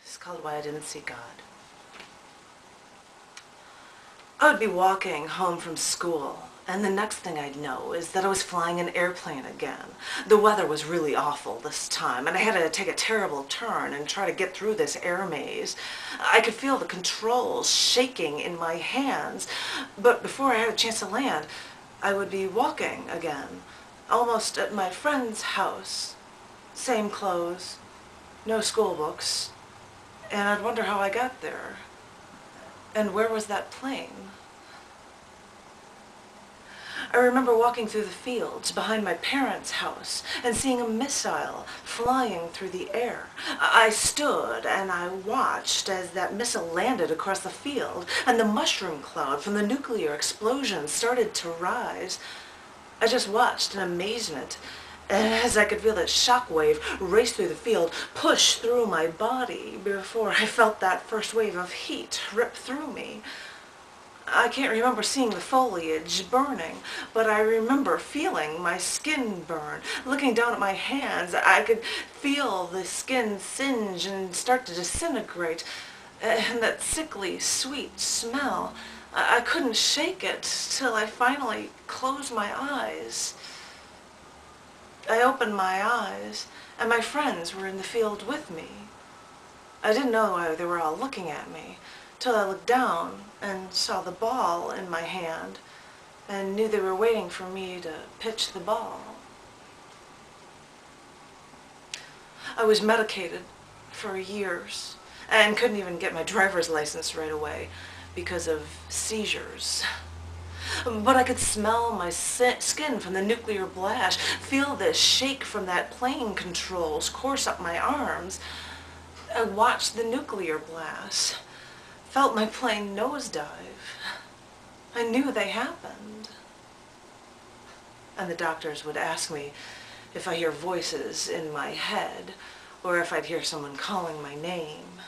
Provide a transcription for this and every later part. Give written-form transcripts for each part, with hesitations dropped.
It's called Why I Didn't See God. I would be walking home from school, and the next thing I'd know is that I was flying an airplane again. The weather was really awful this time, and I had to take a terrible turn and try to get through this air maze. I could feel the controls shaking in my hands, but before I had a chance to land, I would be walking again, almost at my friend's house. Same clothes, no school books, and I'd wonder how I got there. And where was that plane? I remember walking through the fields behind my parents' house and seeing a missile flying through the air. I stood and I watched as that missile landed across the field, and the mushroom cloud from the nuclear explosion started to rise. I just watched in amazement as I could feel that shockwave race through the field, push through my body before I felt that first wave of heat rip through me. I can't remember seeing the foliage burning, but I remember feeling my skin burn. Looking down at my hands, I could feel the skin singe and start to disintegrate, and that sickly, sweet smell. I couldn't shake it till I finally closed my eyes. I opened my eyes, and my friends were in the field with me. I didn't know why they were all looking at me, till I looked down and saw the ball in my hand and knew they were waiting for me to pitch the ball. I was medicated for years and couldn't even get my driver's license right away because of seizures. But I could smell my skin from the nuclear blast, feel the shake from that plane controls course up my arms. I watched the nuclear blast, felt my plane nosedive. I knew they happened. And the doctors would ask me if I hear voices in my head or if I'd hear someone calling my name.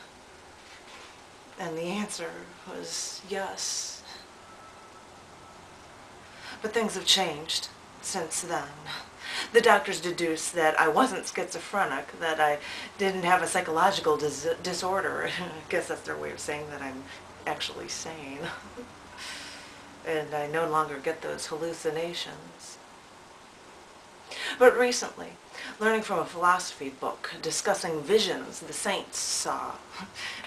And the answer was yes. But things have changed since then. The doctors deduced that I wasn't schizophrenic, that I didn't have a psychological disorder. I guess that's their way of saying that I'm actually sane. And I no longer get those hallucinations. But recently, learning from a philosophy book discussing visions the saints saw.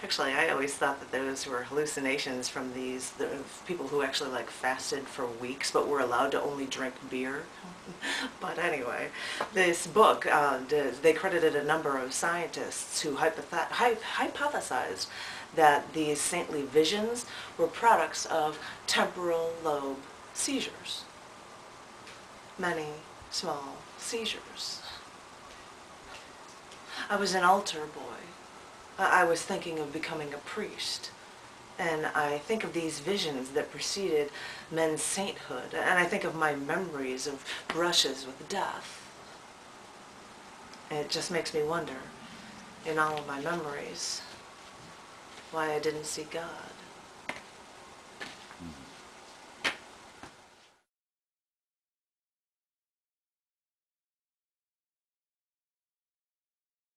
Actually, I always thought that those were hallucinations from the people who actually fasted for weeks but were allowed to only drink beer. But anyway, this book, they credited a number of scientists who hypothesized that these saintly visions were products of temporal lobe seizures. Many small seizures. I was an altar boy. I was thinking of becoming a priest. And I think of these visions that preceded men's sainthood. And I think of my memories of brushes with death. And it just makes me wonder, in all of my memories, why I didn't see God.